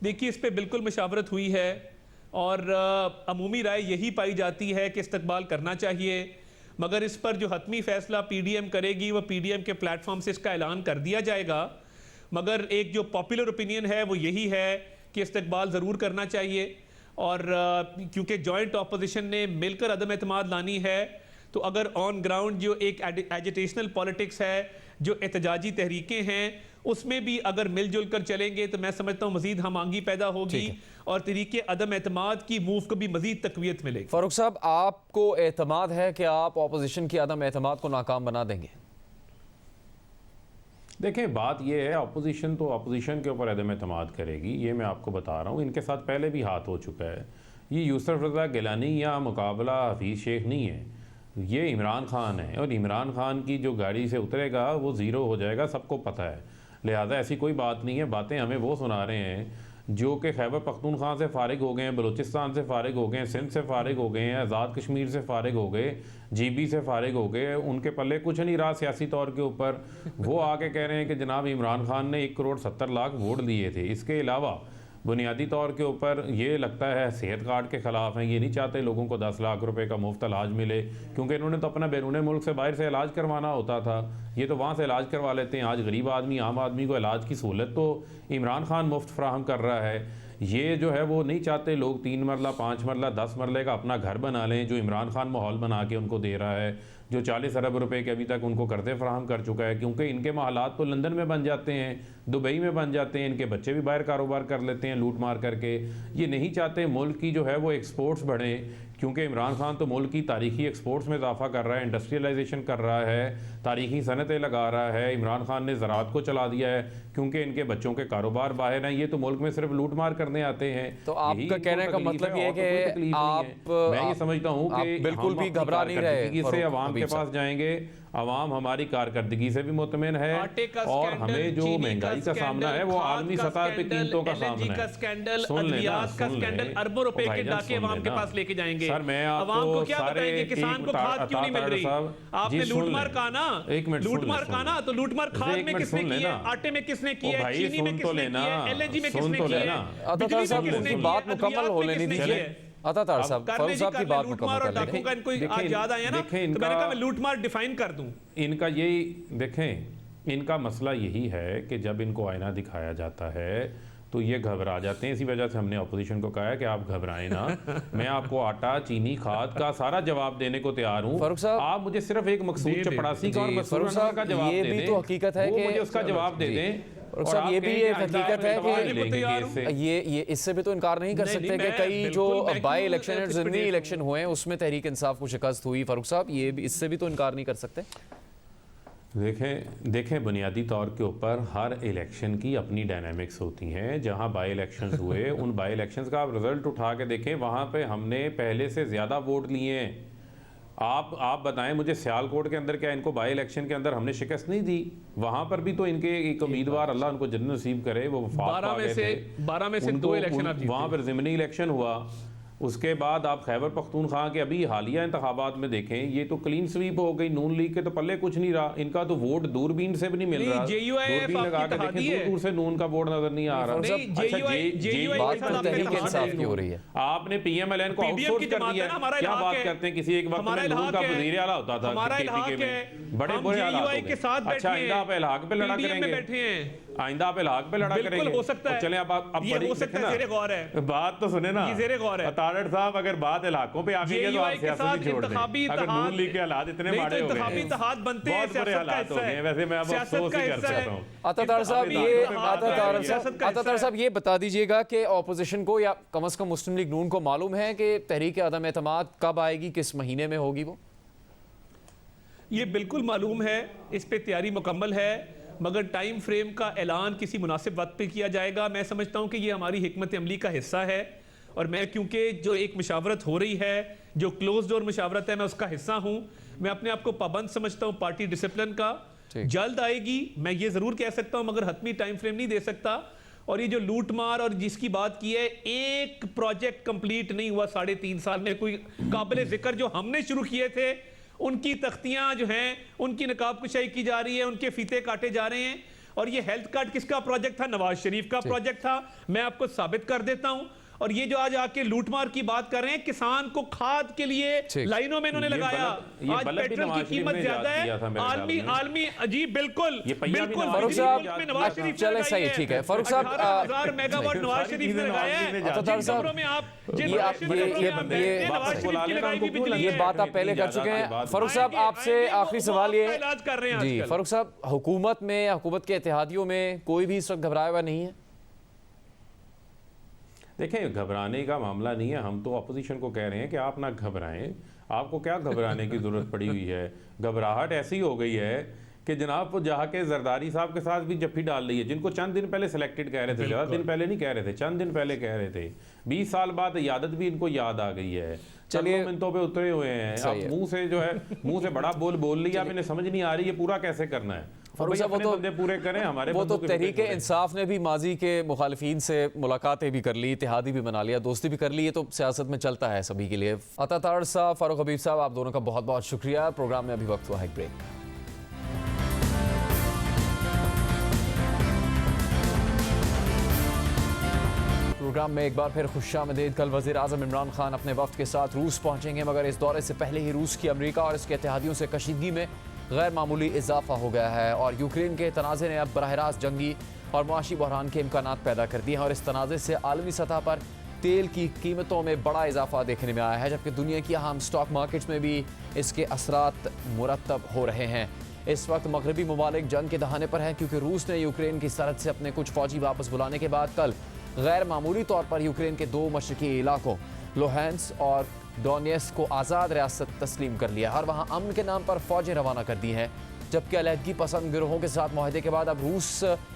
Speaker 6: देखिए इस पे बिल्कुल मशावरत हुई है और अमूमी राय यही पाई जाती है कि इस्तकबाल करना चाहिए, मगर इस पर जो हतमी फैसला PDM करेगी वो PDM के प्लेटफॉर्म से इसका ऐलान कर दिया जाएगा। मगर एक जो पॉपुलर ओपिनियन है वो यही है कि इस्तकबाल ज़रूर करना चाहिए। और क्योंकि जॉइंट ऑपोजिशन ने मिलकर अदम एतमाद लानी है, तो अगर ऑन ग्राउंड जो एक एजिटेशनल पॉलिटिक्स है, जो एहतजाजी तहरीकें हैं, उसमें भी अगर मिलजुल कर चलेंगे तो मैं समझता हूँ मजीद हमांगी पैदा होगी और तरीके अदम एतमाद की मूव को भी मजीद तकवीत मिलेगी।
Speaker 1: फारूक साहब, आपको एतमाद है कि आप ऑपोजिशन की अदम एतमाद को नाकाम बना देंगे?
Speaker 7: देखें, बात यह है, अपोजिशन तो अपोजिशन के ऊपर अदम एतमाद करेगी, ये मैं आपको बता रहा हूँ। इनके साथ पहले भी हाथ हो चुका है। ये यूसुफ रज़ा गिलानी या मुकाबला हफीज़ शेख नहीं है, ये इमरान खान है। और इमरान खान की जो गाड़ी से उतरेगा वो ज़ीरो हो जाएगा, सबको पता है। लिहाजा ऐसी कोई बात नहीं है। बातें हमें वो सुना रहे हैं जो कि खैबर पख्तूनख्वा से फ़ारिग हो गए हैं, बलूचिस्तान से फ़ारिग हो गए हैं, सिंध से फ़ारिग हो गए हैं, आज़ाद कश्मीर से फ़ारिग हो गए, GB से फ़ारिग हो गए, उनके पल्ले कुछ नहीं रहा सियासी तौर के ऊपर। वो आके कह रहे हैं कि जनाब इमरान खान ने 1,70,00,000 वोट दिए थे। इसके अलावा बुनियादी तौर के ऊपर ये लगता है सेहत कार्ड के ख़िलाफ़ हैं। ये नहीं चाहते लोगों को 10 लाख रुपए का मुफ्त इलाज मिले, क्योंकि इन्होंने तो अपना बैरून मुल्क से बाहर से इलाज करवाना होता था, ये तो वहाँ से इलाज करवा लेते हैं। आज गरीब आदमी, आम आदमी को इलाज की सहूलत तो इमरान खान मुफ्त फ्राहम कर रहा है। ये जो है वो नहीं चाहते लोग 3 मरला, 5 मरला, 10 मरले का अपना घर बना लें, जो इमरान खान माहौल बना के उनको दे रहा है, जो 40 अरब रुपए के अभी तक उनको कर्जे फराहम कर चुका है। क्योंकि इनके महलात तो लंदन में बन जाते हैं, दुबई में बन जाते हैं, इनके बच्चे भी बाहर कारोबार कर लेते हैं लूट मार करके। ये नहीं चाहते मुल्क की जो है वो एक्सपोर्ट्स बढ़े, क्योंकि इमरान खान तो मुल्क की तारीखी एक्सपोर्ट्स में इजाफा कर रहा है, इंडस्ट्रियलाइजेशन कर रहा है, तारीखी सनतें लगा रहा है। इमरान खान ने ज़राअत को चला दिया है, क्योंकि इनके बच्चों के कारोबार बाहर हैं। ये तो मुल्क में सिर्फ लूट मार करने आते हैं।
Speaker 1: तो आपका कहने का मतलब ये है कि
Speaker 7: मैं ये समझता हूँ कि
Speaker 1: बिल्कुल भी घबरा नहीं रहे
Speaker 7: से अवाम के पास जाएंगे। अवाम हमारी कारकर्दगी से भी मुतमिन है और हमें जो महंगाई का सामना है वो आलमी सतह पे कीमतों का सामना है।
Speaker 6: सुन लेना, अरबों रुपए के डाके अवाम के पास लेके जाएंगे।
Speaker 7: सर मैं
Speaker 6: अवाम को क्या बताएंगे किसान को खाद क्यों नहीं मिल रही? आपने लूटमार कहा ना, लूटमार कहा ना, तो लूटमार खाद में किसने की है, आटे में किसने की है, चीनी में किसने की है, LNG में किसने की है, बिजली में किसने की है,
Speaker 1: बात मुकम्मल हो लेनी दीजिए। अतातार साहब, फारूक साहब की बात मुकम्मल कर लें।
Speaker 6: का इनको आज याद आया ना, तो मैंने कहा मैं लूटमार डिफाइन कर दूं।
Speaker 7: इनका यही देखें, इनका मसला यही है कि जब इनको आईना दिखाया जाता है तो ये घबरा जाते हैं। इसी वजह से हमने अपोजिशन को कहा है कि आप घबराएं ना, मैं आपको आटा, चीनी, खाद का सारा जवाब देने को तैयार हूँ।
Speaker 1: फारूक साहब,
Speaker 7: आप मुझे सिर्फ एक मकसूद चपड़ासी का और
Speaker 1: जी,
Speaker 7: मसूर
Speaker 1: फारूक
Speaker 7: अनवर
Speaker 1: साहब,
Speaker 7: का जवाब
Speaker 1: ये
Speaker 7: दे
Speaker 1: भी
Speaker 7: दें,
Speaker 1: तो हकीकत है
Speaker 7: वो
Speaker 1: कि
Speaker 7: मुझे उसका जवाब दे दें।
Speaker 1: और साहब ये भी एक हकीकत है
Speaker 7: कि
Speaker 1: ये इससे भी तो इनकार नहीं कर सकते कि कई जो बाई इलेक्शन और ज़िमनी इलेक्शन हुए हैं उसमें तहरीक इंसाफ को शिकस्त हुई। फारूक साहब, ये भी इससे भी तो इनकार नहीं कर सकते।
Speaker 7: देखें बुनियादी तौर के ऊपर हर इलेक्शन की अपनी डायनामिक्स होती हैं। जहां बाई इलेक्शंस हुए उन बाई इलेक्शंस का आप रिजल्ट उठा के देखें, वहां पे हमने पहले से ज़्यादा वोट लिए हैं। आप बताएं मुझे, सियालकोट के अंदर क्या इनको बाई इलेक्शन के अंदर हमने शिकस्त नहीं दी? वहां पर भी तो इनके एक उम्मीदवार, अल्लाह उनको जन्नत नसीब करे, वो वफात पा गए थे।
Speaker 6: 12 में से 2 इलेक्शन आप जीते।
Speaker 7: वहां पर ज़िमनी इलेक्शन हुआ। उसके बाद आप खैबर पख्तूनख्वा के अभी हालिया इंतखाबात में देखें, ये तो क्लीन स्वीप हो गई। नून लीग के तो पल्ले कुछ नहीं रहा, इनका तो वोट दूरबीन से भी नहीं मिल रहा। दूरबीन लगा के देखें, दूर दूर से नून का वोट नजर नहीं आ रहा। आपने पीएमएलएन को आउटसोर्स कर दिया। क्या बात करते हैं, किसी एक वक्त में नून का वजीर आला होता था केपीके में, बड़े बुरे हालात हो गए। अच्छा, आइंदा आप इलाक पे लड़ा करेंगे, आइंदा आप इलाक पे लड़ा करेंगे,
Speaker 6: हो सकता है।
Speaker 7: चले अब बड़ी
Speaker 6: हो सकता है,
Speaker 7: बात तो सुने ना तारड़ साहब, अगर बात इलाकों पे आ गई है तो आप सियासत नहीं छोड़ दें। अगर नून लीग के हालात इतने माड़े हो गए हैं, बहुत बुरे हालात हो गए हैं, वैसे मैं अब अफसोस ही कर सकता हूँ।
Speaker 1: अतातार साहब, ये बता दीजिएगा कि ऑपोजिशन को या कम से कम मुस्लिम लीग नून को मालूम है कि तहरीक अदम एतमाद कब आएगी, किस महीने में होगी? वो
Speaker 6: ये बिल्कुल मालूम है, इस पे तैयारी मुकम्मल है, मगर टाइम फ्रेम का ऐलान किसी मुनासिब वक्त पे किया जाएगा। मैं समझता हूँ कि ये हमारी हिकमत अमली का हिस्सा है, और मैं क्योंकि जो एक मशावरत हो रही है, जो क्लोज डोर मशावरत है, मैं उसका हिस्सा हूँ। मैं अपने आप को पाबंद समझता हूँ पार्टी डिसिप्लिन का। जल्द आएगी, मैं ये ज़रूर कह सकता हूँ, मगर हतमी टाइम फ्रेम नहीं दे सकता। और ये जो लूट मार और जिसकी बात की है, एक प्रोजेक्ट कंप्लीट नहीं हुआ 3.5 साल में। कोई काबिल जिक्र जो हमने शुरू किए थे, उनकी तख्तियां जो हैं उनकी नकाब कुशाई की जा रही है, उनके फीते काटे जा रहे हैं। और ये हेल्थ कार्ड किसका प्रोजेक्ट था? नवाज शरीफ का प्रोजेक्ट था। मैं आपको साबित कर देता हूं। और ये जो आज आके लूटमार की बात कर रहे हैं, किसान को खाद के लिए लाइनों में इन्होंने लगाया। आज पेट्रोल की कीमत ज्यादा है, आलमी अजीब, बिल्कुल
Speaker 1: फारूक साहब, चले सही, ठीक है। फारूक साहब,
Speaker 6: 18,000 मेगावाट नवाज शरीफ ने लगाया है।
Speaker 1: ये बात आप पहले कर चुके हैं। फारूक साहब, आपसे आखिरी सवाल ये जी, फारूक साहब, हुकूमत में, हुकूमत के इत्तेहादियों में कोई भी इस वक्त घबराया हुआ नहीं है?
Speaker 7: देखें, घबराने का मामला नहीं है। हम तो अपोजिशन को कह रहे हैं कि आप ना घबराएं। आपको क्या घबराने की ज़रूरत पड़ी हुई है? घबराहट ऐसी हो गई है कि जनाब वो जहाँ के जरदारी साहब के साथ भी जफ्फी डाल रही है, जिनको चंद दिन पहले सिलेक्टेड कह रहे थे, ज़्यादा दिन पहले नहीं कह रहे थे, चंद दिन पहले कह रहे थे। 20 साल बाद यादत भी इनको याद आ गई है। चलिए मिनटों पे उतरे हुए हैं। अब मुंह से जो है, मुंह से बड़ा बोल लिया, अब इन्हें समझ नहीं आ रही है पूरा कैसे करना है।
Speaker 1: फारूक साहब, वो
Speaker 7: पूरे करें, हमारे
Speaker 1: वो तो तहरीक इंसाफ ने भी माजी के मुखालिफिन से मुलाकातें भी कर ली, इत्तेहादी भी बना लिया, दोस्ती भी कर ली। ये तो सियासत में चलता है सभी के लिए। अतातार साहब, फारूक हबीब साहब, आप दोनों का बहुत बहुत शुक्रिया। प्रोग्राम में अभी वक्त हुआ है एक ब्रेक। प्रोग्राम में एक बार फिर खुशामदीद। कल वज़ीर आज़म इमरान खान अपने वफ्द के साथ रूस पहुंचेंगे, मगर इस दौरे से पहले ही रूस की अमेरिका और इसके इत्तेहादियों से कशीदगी में गैर मामूली इजाफा हो गया है। और यूक्रेन के तनाज़े ने अब बराह रास्त जंगी और मुआशी बहरान के इम्कानात पैदा कर दिए हैं। और इस तनाज़े से आलमी सतह पर तेल की कीमतों में बड़ा इजाफा देखने में आया है, जबकि दुनिया की अहम स्टॉक मार्केट्स में भी इसके असरात मुरतब हो रहे हैं। इस वक्त मगरबी ममालिक जंग के दहाने पर हैं, क्योंकि रूस ने यूक्रेन की सरहद से अपने कुछ फौजी वापस बुलाने के बाद कल गैर मामूली तौर पर यूक्रेन के 2 मशरकी इलाकों लुहांस्क और डोनेट्स्क को आज़ाद रियासत तस्लीम कर लिया और वहाँ अमन के नाम पर फ़ौजें रवाना कर दी हैं। जबकि अलहदगी पसंद गिरोहों के साथ मुआहदे के बाद अब रूस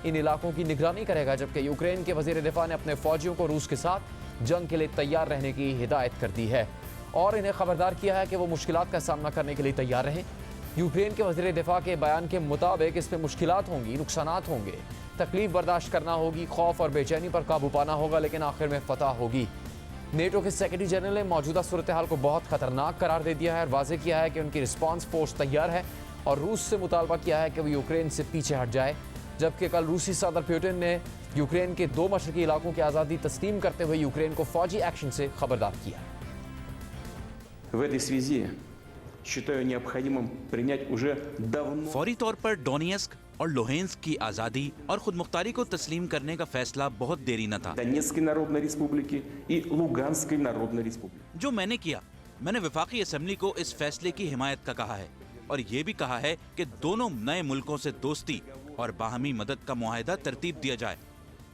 Speaker 1: इन इलाकों की निगरानी करेगा, जबकि यूक्रेन के वज़ीर दिफा ने अपने फ़ौजियों को रूस के साथ जंग के लिए तैयार रहने की हिदायत कर दी है और इन्हें खबरदार किया है कि वो मुश्किलात का सामना करने के लिए तैयार रहें। यूक्रेन के वज़ीर दिफा के बयान के मुताबिक इस पर मुश्किलात होंगी, नुकसानात होंगे, तकलीफ बर्दाश्त करना होगी, खौफ और बेचैनी पर काबू पाना होगा, लेकिन आखिर में फतह होगी। नेटो के सेक्रेटरी जनरल ने मौजूदा सूरत हाल को बहुत खतरनाक करार दे दिया है और वाज़ेह किया है कि उनकी रिस्पांस फोर्स तैयार है और रूस से मुतालबा किया है कि वो यूक्रेन से पीछे हट जाए। जबकि कल रूसी सदर पुतिन ने यूक्रेन के 2 मशरकी इलाकों की आज़ादी तस्लीम करते हुए यूक्रेन को फौजी एक्शन से खबरदार किया।
Speaker 8: फौरी तौर पर डोनेट्स्क, और लुहेंस्क की आज़ादी और खुद मुख्तारी को तस्लीम करने का फैसला बहुत देरी न था।
Speaker 9: Донецкой Народной Республики и Луганской Народной Республики.
Speaker 8: जो मैंने किया, मैंने वफाकी असम्बली को इस फैसले की हिमायत का कहा है और ये भी कहा है कि दोनों नए मुल्कों से दोस्ती और बाहमी मदद का मुआहदा तरतीब दिया जाए।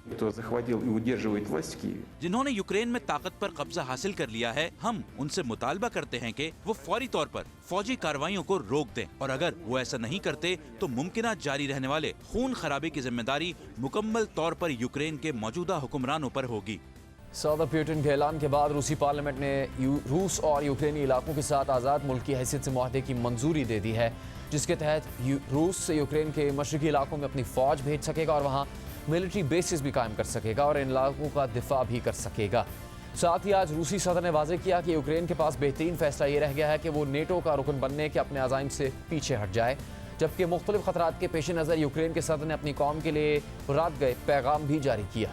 Speaker 9: Кто захватил и удерживает власть в Киеве.
Speaker 8: जिन्होंने यूक्रेन में ताकत पर कब्जा हासिल कर लिया है, हम उनसे मुतालबा करते हैं कि वो फौरी तौर पर फौजी कार्रवाइयों को रोक दें और अगर वो ऐसा नहीं करते तो मुमकिन जारी रहने वाले खून खराबे की जिम्मेदारी मुकम्मल तौर पर यूक्रेन के मौजूदा हुक्मरानों पर होगी।
Speaker 1: सदर पुतिन के ऐलान के बाद रूसी पार्लियामेंट ने रूस और यूक्रेनी इलाकों के साथ आज़ाद मुल्क की हैसियत से मुआहदे की मंजूरी दे दी है, जिसके तहत रूस यूक्रेन के मशरकी इलाकों में अपनी फ़ौज भेज सकेगा और वहाँ मिलिट्री बेसिस भी कायम कर सकेगा और इन इलाकों का दिफा भी कर सकेगा। साथ ही आज रूसी सदर ने वाज़ेह किया कि यूक्रेन के पास बेहतरीन फैसला ये रह गया है कि वो नेटो का रुकन बनने के अपने अज़ाइम से पीछे हट जाए, जबकि मुख्तलिफ खतरात के पेश नज़र यूक्रेन के सदर ने अपनी कौम के लिए रात गए पैगाम भी जारी किया।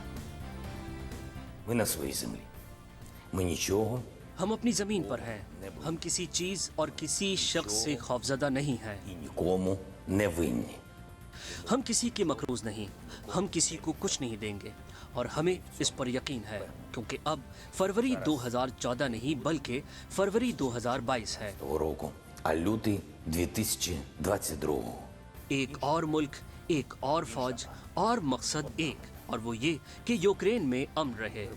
Speaker 10: हम अपनी ज़मीन पर हैं, हम किसी चीज़ और किसी शख्स से खौफजदा नहीं हैं, हम किसी के मकरूज नहीं, हम किसी को कुछ नहीं देंगे और हमें इस पर यकीन है क्योंकि अब फरवरी 2014 नहीं बल्कि फरवरी 2022 है। एक और मुल्क, एक और फौज और मकसद एक, और वो ये कि यूक्रेन में अमन रहे।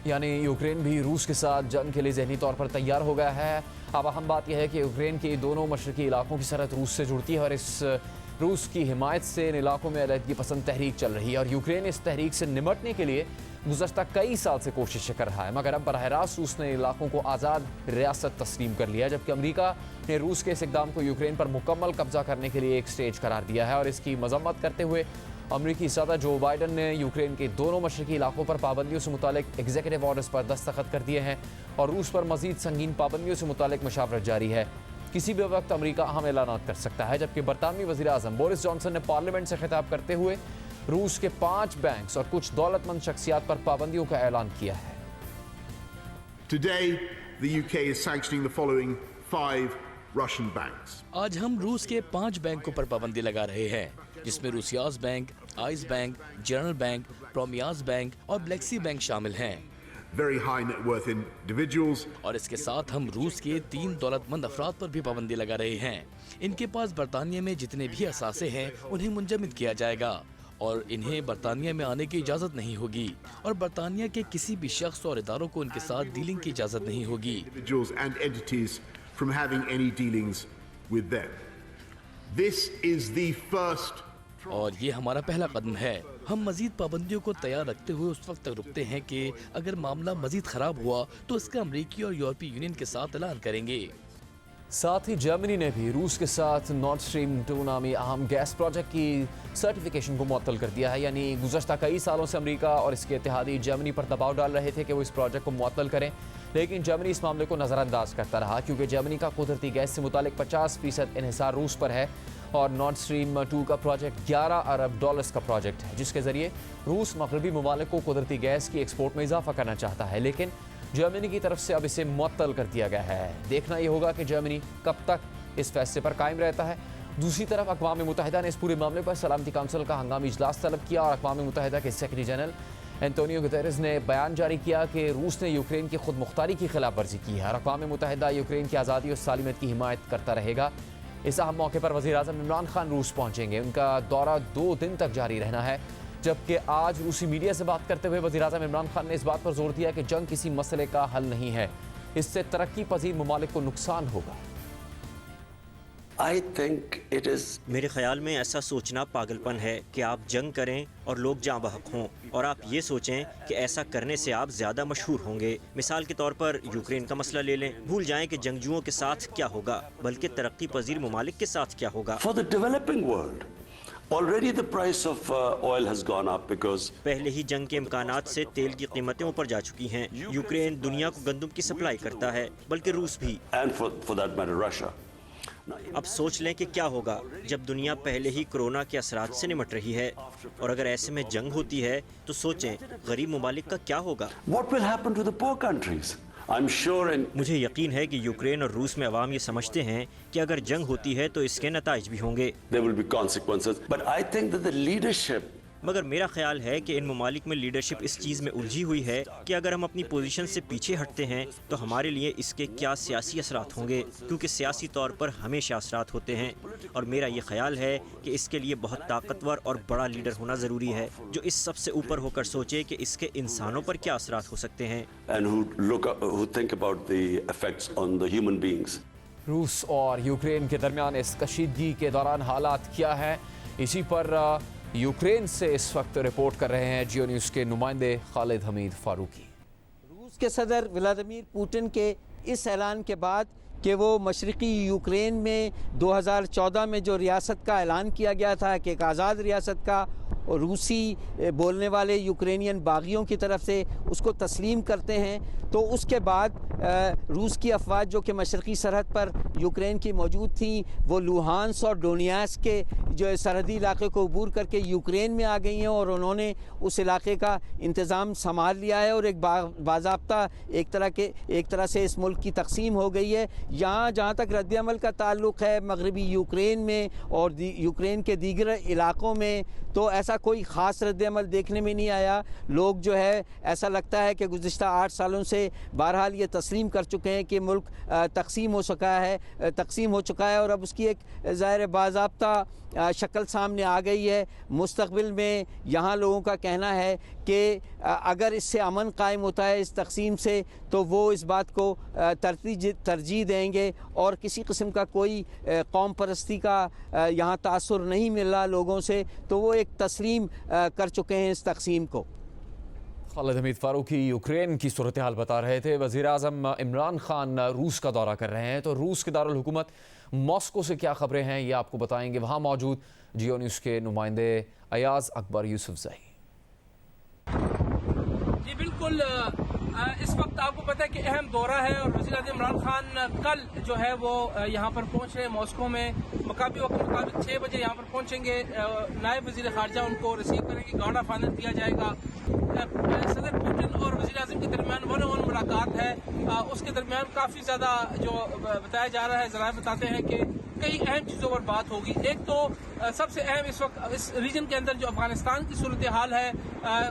Speaker 1: यानी यूक्रेन भी रूस के साथ जंग के लिए जहनी तौर पर तैयार हो गया है। अब अहम बात यह है कि यूक्रेन के दोनों मशरकी इलाकों की सरहद रूस से जुड़ती है और इस रूस की हिमायत से इन इलाकों में अलहदगी पसंद तहरीक चल रही है और यूक्रेन इस तहरीक से निमटने के लिए गुज़श्ता कई साल से कोशिशें कर रहा है, मगर अब बराह रास्त रूस ने इलाकों को आज़ाद रियासत तस्लीम कर लिया, जबकि अमरीका ने रूस के इस इक़दाम को यूक्रेन पर मुकम्मल कब्जा करने के लिए एक स्टेज करार दिया है और इसकी मजम्मत करते हुए अमरीकी सदर जो बाइडन ने यूक्रेन के दोनों मशरकी इलाकों पर पाबंदियों से मुतालिक एग्जीक्यूटिव ऑर्डर्स पर दस्तखत कर दिए हैं और रूस पर मजीद संगीन पाबंदियों से मुतालिक मशावरत जारी है। किसी भी वक्त अमरीका अहम ऐलानात कर सकता है, जबकि बरतानवी वज़ीर आज़म बोरिस जॉनसन ने पार्लियामेंट से खिताब करते हुए रूस के 5 बैंक्स और कुछ दौलतमंद शख्सियात पर पाबंदियों का ऐलान किया है।
Speaker 11: Today, the UK is sanctioning the following 5 Russian banks.
Speaker 12: आज हम रूस के 5 बैंकों पर पाबंदी लगा रहे हैं, जिसमें रूसियाज बैंक, आइस बैंक, जनरल बैंक, प्रोमियाज बैंक और ब्लैक्सी बैंक शामिल हैं।
Speaker 11: Very high net worth individuals.
Speaker 12: और इसके साथ हम रूस के 3 दौलतमंद अफराद पर भी पाबंदी लगा रहे हैं। इनके पास बरतानिया में जितने भी असासे हैं उन्हें मुंजमद किया जाएगा और इन्हें बरतानिया में आने की इजाज़त नहीं होगी और बरतानिया के किसी भी शख्स और इदारों को इनके साथ डीलिंग की इजाज़त नहीं होगी।
Speaker 11: Individuals and entities from having any dealings with them. This is the first.
Speaker 12: और ये हमारा पहला कदम है। हम मजीद पाबंदियों को तैयार रखते हुए उस वक्त तक रुकते हैं कि अगर मामला मजीद खराब हुआ तो इसका अमरीकी और यूरोपीय यूनियन के साथ ऐलान करेंगे।
Speaker 1: साथ ही जर्मनी ने भी रूस के साथ नॉर्ड स्ट्रीम 2 नामी अहम गैस प्रोजेक्ट की सर्टिफिकेशन को मुअत्तल कर दिया है। यानी गुज़श्ता कई सालों से अमेरिका और इसके इत्तेहादी जर्मनी पर दबाव डाल रहे थे कि वो इस प्रोजेक्ट को मुअत्तल करें, लेकिन जर्मनी इस मामले को नज़रअंदाज करता रहा क्योंकि जर्मनी का कुदरती गैस से मुतालिक 50% इन्हिसार रूस पर है और नॉर्ड स्ट्रीम 2 का प्रोजेक्ट $11 अरब का प्रोजेक्ट है, जिसके ज़रिए रूस मगरबी ममालिक को कुदरती गैस की एक्सपोर्ट में इजाफा करना चाहता है, लेकिन जर्मनी की तरफ से अब इसे मुअत्तल कर दिया गया है। देखना यह होगा कि जर्मनी कब तक इस फैसले पर कायम रहता है। दूसरी तरफ अक़वाम मुत्तहिदा ने इस पूरे मामले पर सलामती काउंसिल का हंगामी इजलास तलब किया और अक़वाम मुत्तहिदा के सेक्रेटरी जनरल एंटोनियो गुतेरेस ने बयान जारी किया कि रूस ने यूक्रेन की खुद मुख्तारी की खिलाफ वर्जी की है और अक़वाम मुत्तहिदा यूक्रेन की आज़ादी और सालिमियत की हिमायत करता रहेगा। इस अहम मौके पर वज़ीर आज़म इमरान खान रूस पहुँचेंगे। उनका दौरा 2 दिन तक जारी रहना है, जबकि आज रूसी मीडिया से बात करते हुए वज़ीर आज़म इमरान खान ने इस बात पर जोर दिया कि जंग किसी मसले का हल नहीं है, इससे तरक्की पजीर ममालिक को नुकसान होगा।
Speaker 13: मेरे ख्याल में ऐसा सोचना पागलपन है कि आप जंग करें और लोग जाँ बहक हों और आप ये सोचें कि ऐसा करने से आप ज़्यादा मशहूर होंगे। मिसाल के तौर पर यूक्रेन का मसला ले लें, भूल जाएं कि जंगजुओं के साथ क्या होगा बल्कि तरक्की पजीर ममालिक के साथ क्या होगा।
Speaker 14: Already the price of oil has gone up because
Speaker 13: पहले ही जंग के इम्कानात से तेल की कीमतें ऊपर जा चुकी हैं। यूक्रेन दुनिया को गंदम की सप्लाई करता है, बल्कि रूस भी,
Speaker 14: and for that matter Russia.
Speaker 13: अब सोच लें कि क्या होगा जब दुनिया पहले ही कोरोना के असरात से निमट रही है और अगर ऐसे में जंग होती है तो सोचें गरीब ममालिक का क्या होगा।
Speaker 14: What will happen to the poor countries? I'm sure
Speaker 13: मुझे यकीन है कि यूक्रेन और रूस में अवाम ये समझते हैं कि अगर जंग होती है तो इसके नताइज भी होंगे।
Speaker 14: there will be consequences, but I think that the leadership
Speaker 13: मगर मेरा ख्याल है कि इन ममालिक में लीडरशिप इस चीज़ में उलझी हुई है कि अगर हम अपनी पोजीशन से पीछे हटते हैं तो हमारे लिए इसके क्या सियासी असरात होंगे, क्योंकि सियासी तौर पर हमेशा असरात होते हैं। और मेरा ये ख्याल है कि इसके लिए बहुत ताकतवर और बड़ा लीडर होना ज़रूरी है जो इस सब से ऊपर होकर सोचे कि इसके इंसानों पर क्या असरात हो सकते हैं।
Speaker 14: and who think about the effects on the human beings.
Speaker 1: रूस और यूक्रेन के दरमियान इस कशीदगी के दौरान हालात क्या हैं, इसी पर यूक्रेन से इस वक्त रिपोर्ट कर रहे हैं जियो न्यूज़ के नुमाइंदे खालिद हमीद फारूकी।
Speaker 15: रूस के सदर व्लादिमीर पुतिन के इस ऐलान के बाद कि वो मशरक़ी यूक्रेन में 2014 में जो रियासत का ऐलान किया गया था कि एक आज़ाद रियासत का, और रूसी बोलने वाले यूक्रेनियन बागियों की तरफ से उसको तस्लीम करते हैं, तो उसके बाद रूस की अफवाज जो कि मशरक़ी सरहद पर यूक्रेन की मौजूद थी वो लुहांस और डोनियास के जो सरहदी इलाके को अबूर करके यूक्रेन में आ गई हैं और उन्होंने उस इलाके का इंतज़ाम संभाल लिया है और एक बाज़ाब्ता एक तरह से इस मुल्क की तकसीम हो गई है। यहाँ जहाँ तक रद्द-ए-अमल का ताल्लुक़ है मगरबी यूक्रेन में और यूक्रेन के दीगर इलाक़ों में, तो ऐसा कोई ख़ास रद्द-ए-अमल देखने में नहीं आया। लोग जो है ऐसा लगता है कि गुज़िश्ता 8 सालों से बहरहाल ये तस्लीम कर चुके हैं कि मुल्क तकसीम हो चुका है और अब उसकी एक ज़ाहिर बाज़ाब्ता शक्ल सामने आ गई है। मुस्तक़बिल में यहाँ लोगों का कहना है कि अगर इससे अमन कायम होता है इस तकसीम से तो वो इस बात को तरजीह देंगे और किसी किस्म का कोई कौम परस्ती का यहाँ तासुर नहीं मिल रहा लोगों से, तो वो एक तस्लीम कर चुके हैं इस तकसीम को।
Speaker 1: खालिद हमीद फारूकी यूक्रेन की सूरत हाल बता रहे थे। वज़ीर-ए-आज़म इमरान खान रूस का दौरा कर रहे हैं, तो रूस के दारुल हुकूमत मॉस्को से क्या खबरें हैं ये आपको बताएंगे वहाँ मौजूद जियो न्यूज़ के नुमाइंदे अयाज अकबर यूसुफज़ई।
Speaker 16: जी बिल्कुल, इस वक्त आपको पता है कि अहम दौरा है और वज़ीर-ए-आज़म इमरान खान कल जो है वो यहाँ पर पहुँच रहे हैं मॉस्को में। मकामी वक्त के मुताबिक 6 बजे यहाँ पर पहुँचेंगे। नायब वज़ीर ख़ारजा उनको रिसीव करेंगे, गार्ड ऑफ ऑनर दिया जाएगा। सदर पुतिन और वज़ीर-ए-आज़म के दरमियान वन-ऑन मुलाकात है। उसके दरमियान काफ़ी ज़्यादा जो बताया जा रहा है, ज़राए बताते हैं कि कई अहम चीज़ों पर बात होगी। एक तो सबसे अहम इस वक्त इस रीजन के अंदर जो अफगानिस्तान की सूरत हाल है,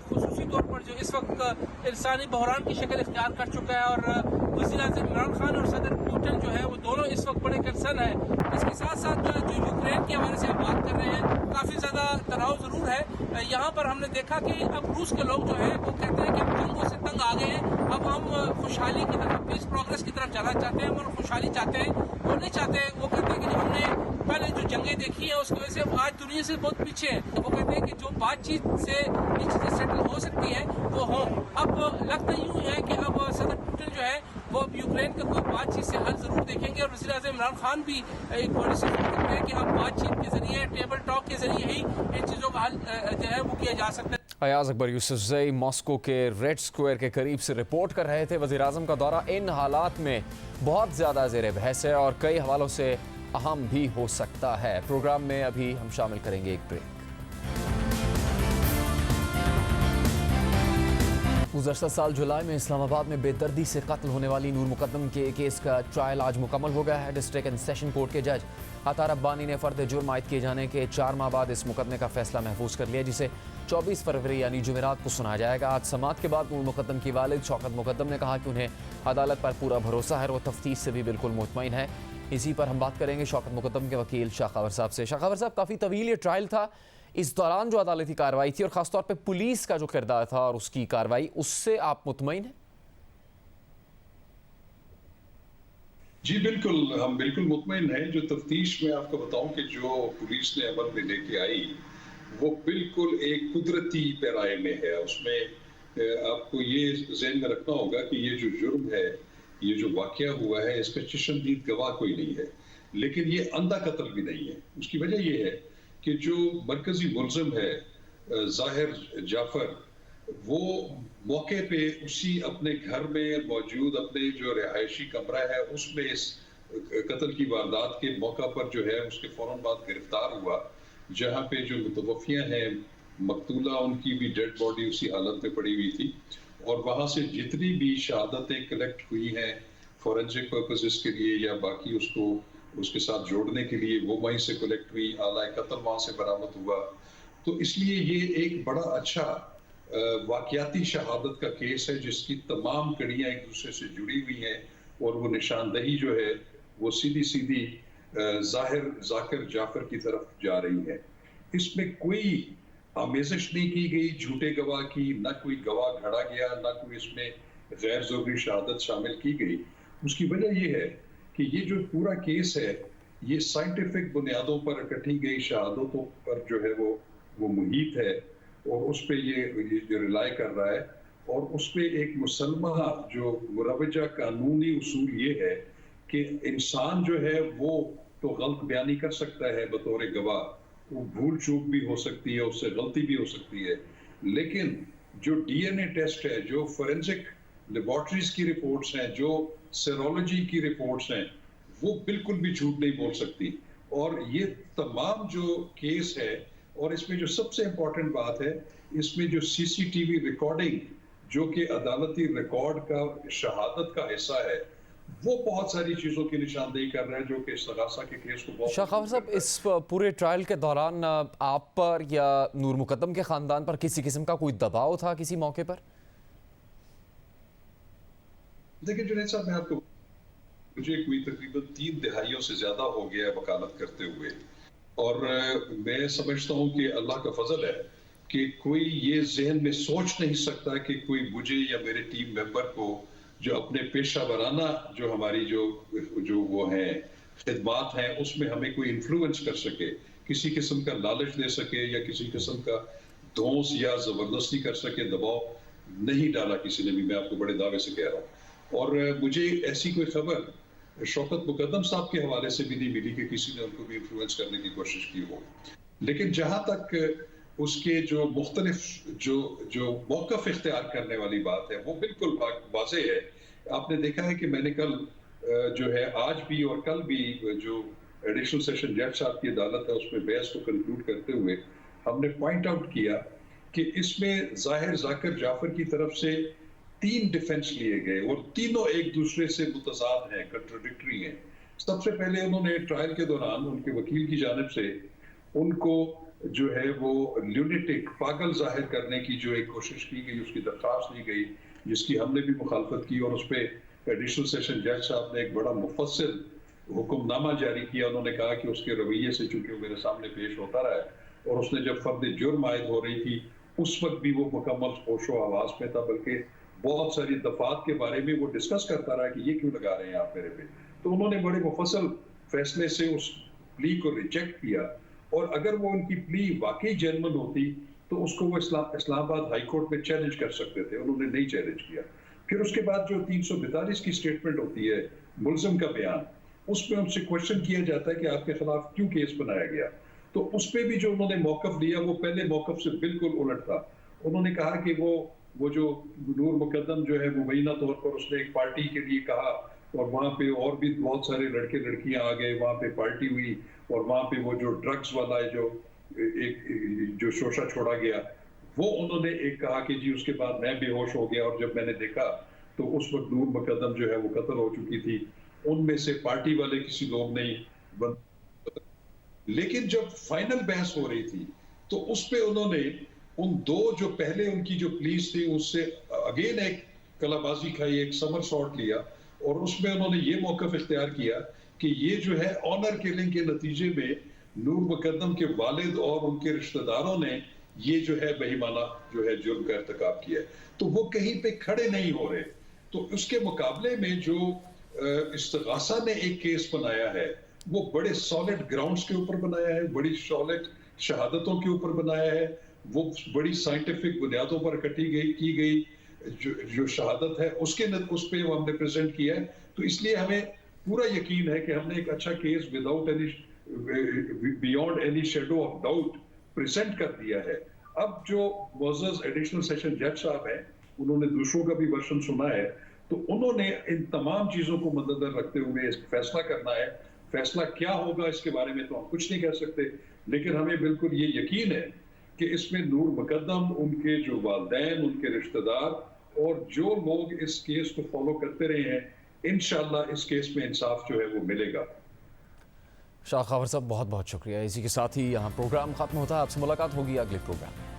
Speaker 16: खुसूसी तौर पर जो इस वक्त इंसानी बहरान की शक्ल इख्तियार कर चुका है और वज़ीर-ए-आज़म इमरान खान और सदर पुतिन जो है वो दोनों इस वक्त बड़े कंसर्न है। इसके साथ साथ जो यूक्रेन के हवाले से हम बात कर रहे हैं, काफ़ी ज़्यादा तनाव ज़रूर है। यहाँ पर हमने देखा कि अब रूस के लोग जो है वो कहते हैं कि हम जंगों से तंग आ गए हैं, अब हम खुशहाली की तरफ, पीस प्रोग्रेस की तरफ जाना चाहते हैं, हम खुशहाली चाहते हैं, वो नहीं चाहते। वो कहते हैं कि हमने पहले जो जंगें देखी है उसकी वजह से आज दुनिया से बहुत पीछे है। वो कहते हैं कि जो बातचीत से ये चीज़ें सेटल हो सकती है वो हो। अब लगता यूँ है कि अब सदर पुतिन जो है वो अब यूक्रेन के कोई बातचीत से हल जरूर देखेंगे और वज़ीर-ए-आज़म इमरान खान भी एक पॉलिसी करते हैं कि अब बातचीत के जरिए, टेबल टॉक के जरिए ही इन चीज़ों का हल जो है वो किया जा सकता है।
Speaker 1: अयाज अकबर यूसुफज़ई मॉस्को के रेड स्क्वायर के करीब से रिपोर्ट कर रहे थे। वज़ीर-ए-आज़म का दौरा इन हालात में बहुत ज़्यादा ज़ेर बहस है और कई हवालों से अहम भी हो सकता है। प्रोग्राम में अभी हम शामिल करेंगे एक ब्रेक। गुज़श्ता साल जुलाई में इस्लामाबाद में बेदर्दी से कत्ल होने वाली नूर मुकद्दम के केस का ट्रायल आज मुकम्मल हो गया है। डिस्ट्रिक्ट एंड सेशन कोर्ट के जज अतार अब्बानी ने फ़र्द जुर्म आयद किए जाने के 4 माह बाद इस मुकदमे का फैसला महफूज कर लिया, जिसे 24 फरवरी यानी जुमेरात को सुनाया जाएगा। आज समात के बाद नूर मुकद्दम की वालिद शौकत मुकद्दम ने कहा कि उन्हें अदालत पर पूरा भरोसा है और वो तफ्तीश से भी बिल्कुल मुतमईन है। इसी पर हम बात करेंगे शौकत मुकद्दम के वकील शाखावर साहब से। शाखावर साहब, काफ़ी तवील ये ट्रायल था, इस दौरान जो अदालती कार्रवाई थी और ख़ासतौर पे पुलिस का जो किरदार था और उसकी कार्रवाई, उससे आप मुतमईन हैं?
Speaker 17: जी बिल्कुल, हम बिल्कुल मुतमईन हैं। जो तफ्तीश में आपको बताऊं कि जो पुलिस ने अमल में लेके आई वो बिल्कुल एक कुदरती पैराए में है। उसमें आपको ये ज़हन में रखना होगा कि ये जो जुर्म है, ये जो वाक़या हुआ है, इसका चश्मदीद गवाह कोई नहीं है, लेकिन ये अंधा कत्ल भी नहीं है। उसकी वजह ये है कि जो मरकजी मुलज़िम है ज़ाहिर जाफ़र, वो मौके पे उसी अपने घर में मौजूद अपने जो रिहायशी कमरा है उसमें इस कत्ल की वारदात के मौका पर जो है उसके फ़ौरन बाद गिरफ्तार हुआ, जहाँ पे जो मुतवफ़ियाँ हैं मकतूला, उनकी भी डेड बॉडी उसी हालत में पड़ी हुई थी और वहाँ से जितनी भी शहादतें कलेक्ट हुई हैं फॉरेंसिक पर्पसेस के लिए या बाकी उसको उसके साथ जोड़ने के लिए, वो वहीं से कलेक्ट हुई, आला कत्ल वहाँ से बरामद हुआ। तो इसलिए ये एक बड़ा अच्छा वाकयाती शहादत का केस है जिसकी तमाम कड़ियाँ एक दूसरे से जुड़ी हुई हैं और वो निशानदही जो है वो सीधी सीधी जाहिर जाकिर जाफर की तरफ जा रही है। इसमें कोई आमेजिश नहीं की गई झूठे गवाह की, ना कोई गवाह घड़ा गया, ना कोई इसमें गैर ज़रूरी शहादत शामिल की गई। उसकी वजह ये है कि ये जो पूरा केस है ये साइंटिफिक बुनियादों पर इकट्ठी गई शहादतों पर जो है वो मुहित है और उस पर ये जो रिलाई कर रहा है और उस पर एक मुसलमा जो मुरवजा कानूनी उसूल ये है कि इंसान जो है वो तो गलत बयानी कर सकता है बतौर गवाह, वो भूल चूक भी हो सकती है, उससे गलती भी हो सकती है, लेकिन जो डीएनए टेस्ट है, जो फोरेंसिक लेबॉर्ट्रीज की रिपोर्ट्स हैं, जो सेरोलॉजी की रिपोर्ट्स हैं, वो बिल्कुल भी झूठ नहीं बोल सकती। और ये तमाम जो केस है और इसमें जो सबसे इम्पोर्टेंट बात है, इसमें जो सीसीटीवी रिकॉर्डिंग जो कि अदालती रिकॉर्ड का शहादत का हिस्सा है, वो बहुत सारी चीज़ों की निशानदेही कर रहा है जो कि इस्तगासा के केस को बहुत।
Speaker 1: शाह खबर साहब, इस पूरे ट्रायल के दौरान आप पर या नूर मुकद्दम के ख़ानदान पर किसी किस्म का कोई दबाव था किसी मौके पर?
Speaker 17: देखिए जुनैद साहब, मैं आपको मुझे कोई तकरीबन 3 दिहाइयों से ज़्यादा हो गया है वकालत करते हुए और मैं समझता हूँ कि अल्लाह का फजल है कि कोई ये जहन में सोच नहीं सकता कि कोई मुझे या मेरे टीम मेंबर को जो अपने पेशा वराना जो हमारी जो वो हैं खिदमात हैं उसमें हमें कोई इन्फ्लुएंस कर सके, किसी किस्म का लालच दे सके या किसी किस्म का धौंस या ज़बरदस्ती कर सके, दबाव नहीं डाला किसी ने भी, मैं आपको बड़े दावे से कह रहा हूँ। और मुझे ऐसी कोई खबर शौकत मुकद्दम साहब के हवाले से भी नहीं मिली कि किसी ने उनको भी इन्फ्लुएंस करने की कोशिश की हो। लेकिन जहाँ तक उसके जो मुख्तलिफ जो मौक़िफ़ इख्तियार करने वाली बात है वो बिल्कुल वाज़ेह है। आपने देखा है कि मैंने कल जो है आज भी और कल भी जो एडिशनल सेशन जज साहब की अदालत है उसमें बहस को कंक्लूड करते हुए हमने पॉइंट आउट किया कि इसमें ज़ाहिर जाकिर जाफर की तरफ से 3 डिफेंस लिए गए और तीनों एक दूसरे से मुतज़ाद हैं, कंट्राडिक्टरी हैं। सबसे पहले उन्होंने ट्रायल के दौरान उनके वकील की जानिब से उनको जो है वो ल्यूनेटिक पागल जाहिर करने की जो एक कोशिश की गई, उसकी दरख्वास्त दी गई जिसकी हमने भी मुखालफत की और उस पर एडिशनल सेशन जज साहब ने एक बड़ा मुफस्सिल हुक्मनामा जारी किया। उन्होंने कहा कि उसके रवैये से चूंकि वो मेरे सामने पेश होता रहा है और उसने जब फर्द जुर्म आयद हो रही थी उस वक्त भी वो मुकम्मल होशो आवाज़ में था, बल्कि बहुत सारी दफात के बारे में वो डिस्कस करता रहा कि ये क्यों लगा रहे हैं आप मेरे पे। तो उन्होंने बड़े मुफस्सल फैसले से उस प्ली को रिजेक्ट किया और अगर वो उनकी प्ली वाकई जेन्युइन होती तो उसको वो इस्लामाबाद हाई कोर्ट में चैलेंज कर सकते थे, उन्होंने नहीं चैलेंज किया। फिर उसके बाद जो 342 की स्टेटमेंट होती है मुल्ज़िम का बयान, उसमें उनसे क्वेश्चन किया जाता है कि आपके खिलाफ क्यों केस बनाया गया, तो उस पर भी जो उन्होंने मौक़िफ़ लिया वो पहले मौक़िफ़ से बिल्कुल उलट था। उन्होंने कहा कि वो जो नूर मुकद्दम जो है मुबैना तौर पर उसने एक पार्टी के लिए कहा और वहाँ पे और भी बहुत सारे लड़के लड़कियाँ आ गए, वहाँ पे पार्टी हुई और वहाँ पे वो जो ड्रग्स वाला है जो शोशा छोड़ा गया वो उन्होंने एक कहा कि जी उसके बाद मैं बेहोश हो गया और जब मैंने देखा तो उस वक्त नूर मुकद्दम जो है वो कत्ल हो चुकी थी, उनमें से पार्टी वाले किसी लोग नहीं बन। लेकिन जब फाइनल बहस हो रही थी तो उस पे उन्होंने उन 2 जो पहले उनकी जो प्लीज थी उससे अगेन एक कलाबाजी खाई, एक समर शॉट लिया और उसमें उन्होंने ये मौक़िफ़ इख्तियार किया कि ये जो है ऑनर किलिंग के नतीजे में नूर मुकद्दम के वालिद और उनके रिश्तेदारों ने ये जो है बेईमाना जो है जुर्म का इर्तिकाब किया है, तो वो कहीं पे खड़े नहीं हो रहे। तो उसके मुकाबले में जो इस्तगासा ने एक केस बनाया है वो बड़े सॉलिड ग्राउंड्स के ऊपर बनाया है, बड़ी सॉलिड शहादतों के ऊपर बनाया है, वो बड़ी साइंटिफिक बुनियादों पर इकट्ठी की गई जो शहादत है उस पर हमने प्रेजेंट किया है। तो इसलिए हमें पूरा यकीन है कि हमने एक अच्छा case without any beyond any shadow of doubt present कर दिया है। अब जो मोअज़्ज़ज़ एडिशनल सेशन जज साहब हैं उन्होंने दूसरों का भी वर्षन सुना है, तो उन्होंने इन तमाम चीज़ों को मद्देनजर रखते हुए फैसला करना है। फैसला क्या होगा इसके बारे में तो हम कुछ नहीं कह सकते, लेकिन हमें बिल्कुल ये यकीन है कि इसमें नूर मुकद्दम, उनके जो वालिदैन, उनके रिश्तेदार और जो लोग इस केस को फॉलो करते रहे हैं, इंशाल्लाह इस केस में इंसाफ जो है वो मिलेगा।
Speaker 1: शाह खबर साहब बहुत बहुत शुक्रिया। इसी के साथ ही यहाँ प्रोग्राम खत्म होता है। आपसे मुलाकात होगी अगले प्रोग्राम में।